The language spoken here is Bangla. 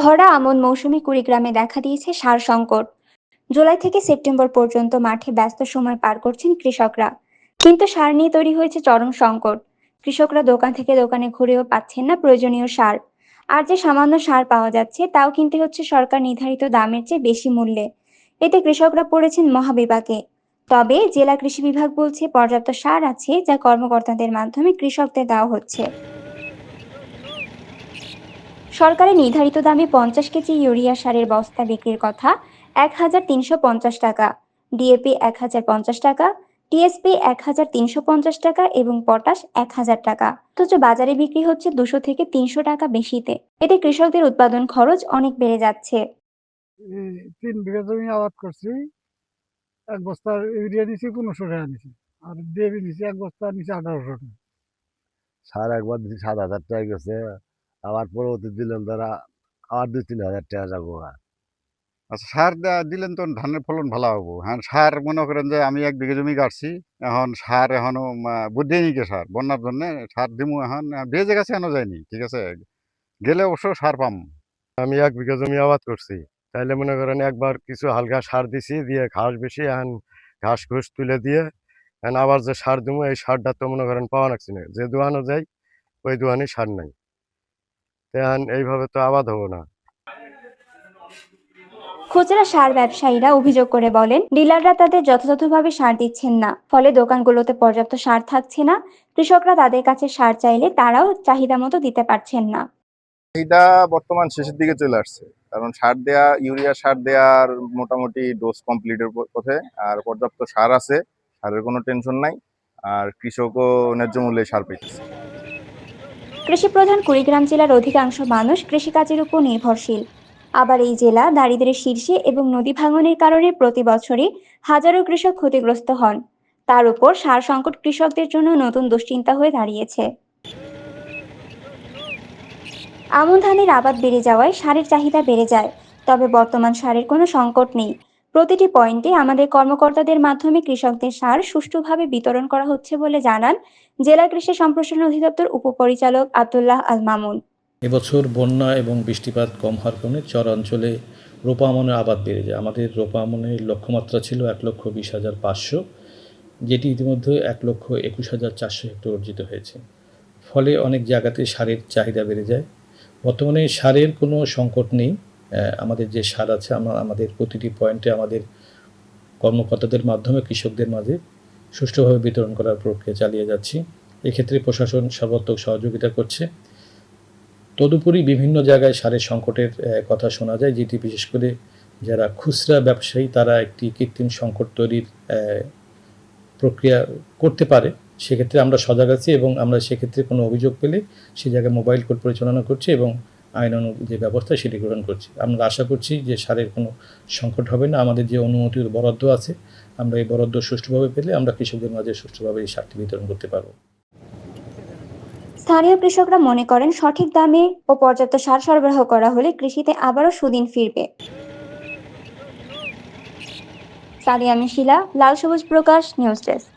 ভরা আমন মৌসুমে কুড়িগ্রামে দেখা দিয়েছে সার সংকট। জুলাই থেকে সেপ্টেম্বর পর্যন্ত মাঠে ব্যস্ত সময় পার করছেন কৃষকরা, কিন্তু সার নিয়ে তৈরি হয়েছে চরম সংকট। কৃষকরা দোকান থেকে দোকানে ঘুরেও পাচ্ছেন না প্রয়োজনীয় সার। আর যে সামান্য সার পাওয়া যাচ্ছে তাও কিনতে হচ্ছে সরকার নির্ধারিত দামের চেয়ে বেশি মূল্যে। এতে কৃষকরা পড়েছেন মহাবিপাকে। তবে জেলা কৃষি বিভাগ বলছে পর্যাপ্ত সার আছে, যা কর্মকর্তাদের মাধ্যমে কৃষকদের দেওয়া হচ্ছে। সরকারের নির্ধারিত দামে 50 কেজি ইউরিয়া সারের বস্তা বিক্রির কথা 1,350 টাকা, ডিএপি 1,050 টাকা, টিএসপি 1,350 টাকা এবং পটাশ 1,000 টাকা। অথচ বাজারে বিক্রি হচ্ছে 200 থেকে 300 টাকা বেশিতে। এতে কৃষকদের উৎপাদন খরচ অনেক বেড়ে যাচ্ছে। এই 3 বিঘা জমি আবাদ করছি। এক বস্তা ইউরিয়া নিছি 1500 টাকা নিছি, আর ডিএপি নিছি এক বস্তা নিছি 1800 টাকা। সার একবার দিছি 7,000 টাকা গেছে, আবার পরবর্তী দিলেন তারা আবার 2-3 হাজার টাকা যাবো। আচ্ছা, সার দিলেন তো ধানের ফলন ভালো হবো। হ্যাঁ, সার মনে করেন যে আমি 1 বিঘা জমি কাটছি, এখন সার এখনো বুঝেই নি সার বন্যার জন্য সার দিমু, এখন ভেজে গেছে এখনো যায়নি। ঠিক আছে, গেলে অবশ্য সার পাম। আমি 1 বিঘা জমি আবাদ করছি, তাইলে মনে করেন একবার কিছু হালকা সার দিছি, দিয়ে ঘাস বেশি এখন ঘাস ঘুষ তুলে দিয়ে এখন আবার যে সার দিব, এই সারটা তো মনে করেন পাওয়া লাগছে না, যে দোয়ানো যায় ওই দোয়ানি সার নাই। এখন এইভাবে তো আবাদ হবো না। খুচরা সার ব্যবসায়ীরা অভিযোগ করে বলেন, ডিলাররা তাদের যথাযথভাবে সার দিচ্ছেন না, ফলে দোকানগুলোতে পর্যাপ্ত সার থাকছে না। কৃষকরা তাদের কাছে সার চাইলে তারাও চাহিদা মতো দিতে পারছেন না। এটা বর্তমান শেষের দিকে চলে আসছে, কারণ ইউরিয়া সার দেওয়ার মোটামুটি ডোজ কমপ্লিটের পথে। আর পর্যাপ্ত সার আছে, সারের কোনো টেনশন নাই। আর কৃষকও ন্যায্য মূল্যে সার পেয়েছে। কৃষি প্রধান কুড়িগ্রাম জেলার অধিকাংশ মানুষ কৃষিকাজের উপর নির্ভরশীল। আবার এই জেলা দারিদ্র্যের শীর্ষে এবং নদী ভাঙনের কারণে প্রতি বছরই হাজারো কৃষক ক্ষতিগ্রস্ত হন। তার উপর সার সংকট কৃষকদের জন্য নতুন দুশ্চিন্তা হয়ে দাঁড়িয়েছে। আমন ধানের আবাদ বেড়ে যাওয়ায় সারের চাহিদা বেড়ে যায়। তবে বর্তমান সারের কোনো সংকট নেই। প্রতিটি পয়েন্টে আমাদের কর্মকর্তাদের মাধ্যমে কৃষকদের সার সুষ্ঠুভাবে বিতরণ করা হচ্ছে বলে জানান জেলা কৃষি সম্প্রসারণ অধিদপ্তর উপপরিচালক আব্দুল্লাহ আল মামুন। এবছর বন্যা এবং বৃষ্টিপাত কম হওয়ার কারণে চর অঞ্চলে রোপা আমনের আবাদ বেড়ে যায়। আমাদের রোপা আমনের লক্ষ্যমাত্রা ছিল 1,20,500, যেটি ইতিমধ্যে 1,21,400 হেক্টর অর্জিত হয়েছে। ফলে অনেক জায়গাতে সারের চাহিদা বেড়ে যায়। বর্তমানে সারের কোনো সংকট নেই। আমাদের যে সার আছে, আমাদের প্রতিটি পয়েন্টে আমাদের কর্মকর্তাদের মাধ্যমে কৃষকদের মাঝে সুষ্ঠুভাবে বিতরণ করার প্রক্রিয়া চালিয়ে যাচ্ছি। এক্ষেত্রে প্রশাসন সর্বাত্মক সহযোগিতা করছে। তদুপরি বিভিন্ন জায়গায় সারের সংকটের কথা শোনা যায়, যেটি বিশেষ করে যারা খুচরা ব্যবসায়ী তারা একটি কৃত্রিম সংকট তৈরির প্রক্রিয়া করতে পারে। সেক্ষেত্রে আমরা সজাগ আছি এবং আমরা সেক্ষেত্রে কোনো অভিযোগ পেলে সে জায়গায় মোবাইল কোর্ট পরিচালনা করছি এবং আইনানুগ যে ব্যবস্থা সেটি গ্রহণ করছি। আমরা আশা করছি যে সারের কোনো সংকট হবে না। আমাদের যে অনুমোদিত বরাদ্দ আছে, আমরা এই বরাদ্দ সুষ্ঠুভাবে পেলে আমরা কৃষকদের মাঝে সুষ্ঠুভাবে এই সারটি বিতরণ করতে পারব। স্থানীয় কৃষকরা মনে করেন, সঠিক দামে ও পর্যাপ্ত সার সরবরাহ করা হলে কৃষিতে আবারও সুদিন ফিরবে। সাদিয়া মিশিলা, লাল সবুজ প্রকাশ, নিউজ ডেস্ক।